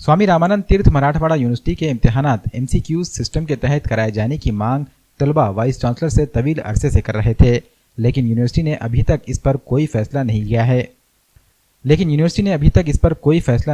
स्वामी रामानंद तीर्थ Marathwada university के इम्तिहानात MCQ system के तहत कराए जाने की मांग तलबा वाइस चांसलर से तवील अरसे से कर रहे थे, लेकिन यूनिवर्सिटी ने अभी तक इस पर कोई फैसला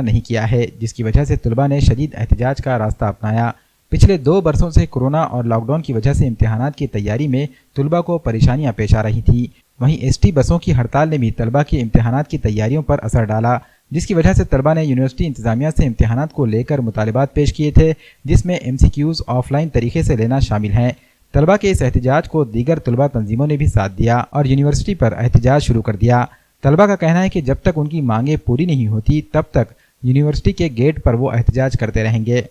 नहीं किया है, जिसकी वजह से तलबा ने शदीद एहतजाज का रास्ता अपनाया। पिछले 2 बरसों से कोरोना और लॉकडाउन की वजह से इम्तिहानात की तैयारी में तलबा को परेशानियां पेश आ रही थी। वहीं ST बसों की हड़ताल ने भी तलबा की इम्तिहानात की तैयारियों पर असर डाला, जिसकी वजह से तलबा ने यूनिवर्सिटी इंतजामिया से इम्तिहानात को लेकर मुतालिबात पेश किए थे, जिसमें MCQs ऑफलाइन तरीके से लेना शामिल हैं। तलबा के इस एहतजाज को दीगर तलबा तंजीमों ने भी साथ दिया और यूनिवर्सिटी पर एहतजाज शुरू कर दिया। तलबा का कहना है कि जब तक उनकी मांगें पूरी नहीं होती तब तक यूनिवर्सिटी के गेट पर वो एहतजाज करते रहेंगे।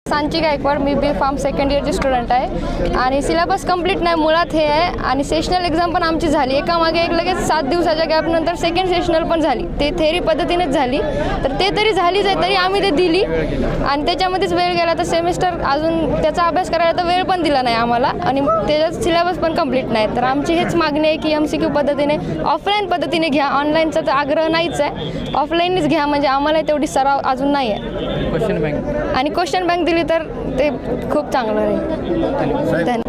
सांची गायकवाड, मी B.Pharm सेकंड इयरची स्टुडंट आहे आणि सिलेबस कंप्लीट नाही मुळात हे आहे आणि सेशनल एक्झाम पण आमची झाली एका मागे एक लगेच 7 दिवसाच्या गॅपनंतर सेकंड सेशनल पण झाली, ते थेरी पद्धतीनेच झाली, तर ते तरी झालीच आहे, तरी आम्ही ते दिली आणि त्याच्यामध्येच वेळ गेला, तर सेमिस्टर अजून त्याचा अभ्यास करायला तर वेळ पण दिला नाही आम्हाला आणि त्याच्यात सिलेबस पण कंप्लीट नाही। तर आमची हेच मागणी आहे की MCQ पद्धतीने ऑफलाईन पद्धतीने घ्या, ऑनलाईनचा तर आग्रह नाहीच आहे, ऑफलाईनच घ्या, म्हणजे आम्हाला तेवढी सराव अजून नाही आहे। क्वेश्चन बँक दिली तर ते खूप चांगलं राहील।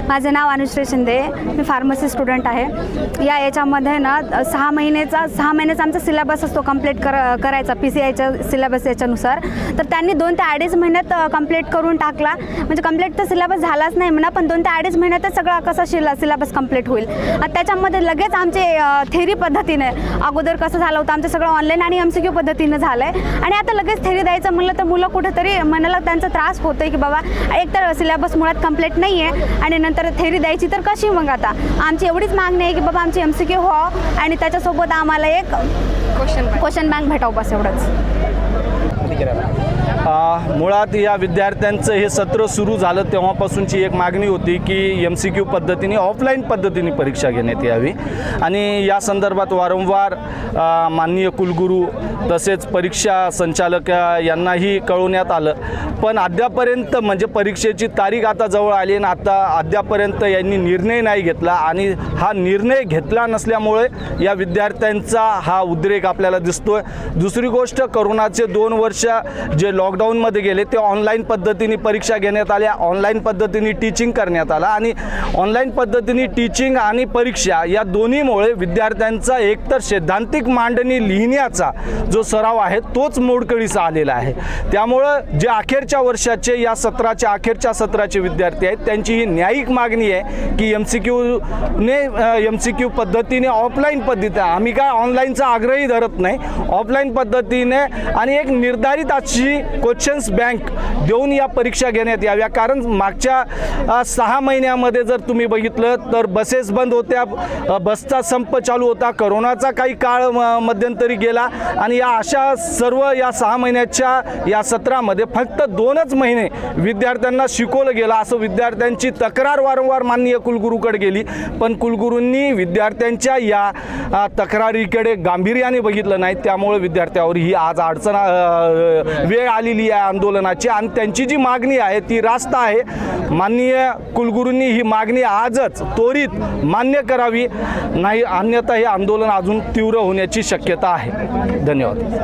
माझे नाव अनुश्री शिंदे, मी फार्मसी स्टुडंट आहे। याच्यामध्ये ना 6 महिन्याचा आमचा सिलेबस असतो कंप्लीट करायचा PCIच्या सिलेबस याच्यानुसार, तर त्यांनी 2 ते 2.5 महिन्यात कंप्लीट करून टाकला, म्हणजे कंप्लीट तर सिलेबस झालाच नाही म्हणा, पण 2 ते 2.5 महिन्यातच सगळा कसा सिलेबस कंप्लीट होईल। त्याच्यामध्ये लगेच आमचे थेरी पद्धतीने अगोदर कसं झालं होतं आमचं सगळं ऑनलाईन आणि MCQ पद्धतीने झालं आहे आणि आता लगेच थेरी द्यायचं म्हणलं तर मुलं कुठेतरी मनाला त्यांचा त्रास होतोय की बाबा एक तर सिलेबस मुळात कंप्लीट नाही आहे आणि नंतर थेरी द्यायची तर कशी। मग आता आमची एवढीच मागणी आहे की बाबा आमची MCQ हो आणि त्याच्यासोबत आम्हाला एक क्वेश्चन बँक भेटावं, बस एवढंच। मुळात या विद्यार्थ्यांचं हे सत्र सुरू झालं तेव्हापासूनची एक मागणी होती की MCQ पद्धतीने ऑफलाईन पद्धतीने परीक्षा घेण्यात यावी आणि या संदर्भात वारंवार माननीय कुलगुरू तसेच परीक्षा संचालक यांनाही कळवण्यात आलं, पण अद्यापर्यंत म्हणजे परीक्षेची तारीख आता जवळ आली आणि आता अद्यापर्यंत यांनी निर्णय नाही घेतला आणि हा निर्णय घेतला नसल्यामुळे या विद्यार्थ्यांचा हा उद्रेक आपल्याला दिसतोय। दुसरी गोष्ट, कोरोनाचे 2 वर्ष जे लॉकडाऊनमध्ये गेले ते ऑनलाईन पद्धतीने परीक्षा घेण्यात आल्या, ऑनलाईन पद्धतीने टीचिंग करण्यात आला आणि ऑनलाईन पद्धतीने टीचिंग आणि परीक्षा या दोन्हीमुळे विद्यार्थ्यांचा एकतर सैद्धांतिक मांडणी लिहिण्याचा जो सराव आहे तोच मोडकळीस आलेला आहे। त्यामुळं जे अखेरच्या वर्षाचे या सत्राच्या अखेरच्या सत्राचे विद्यार्थी आहेत त्यांची ही न्यायिक मागणी आहे की MCQ पद्धतीने ऑफलाईन पद्धतीने, आम्ही काय ऑनलाईनचा आग्रही धरत नाही, ऑफलाईन पद्धतीने आणि एक निर्धारित अशी क्वेश्चन्स बँक देऊन या परीक्षा घेण्यात याव्या। कारण मागच्या 6 महिन्यामध्ये जर तुम्ही बघितलं तर बसेस बंद होत्या, बसचा संप चालू होता, कोरोनाचा काही काळ मध्यंतरी गेला आणि या अशा सर्व या 6 महिन्याच्या या सत्रामध्ये फक्त 2च महिने विद्यार्थ्यांना शिकवलं गेलं असं विद्यार्थ्यांची तक्रार वारंवार माननीय कुलगुरूकडे गेली, पण कुलगुरूंनी विद्यार्थ्यांच्या या तक्रारीकडे गांभीर्याने बघितलं नाही। त्यामुळे विद्यार्थ्यावर ही आज अडचण वेळ आलेली आहे आंदोलनाची आणि त्यांची जी मागणी आहे ती रास्त आहे। माननीय कुलगुरूंनी ही मागणी आजच त्वरित मान्य करावी, नाही अन्यथा हे आंदोलन अजून तीव्र होण्याची शक्यता आहे। धन्यवाद।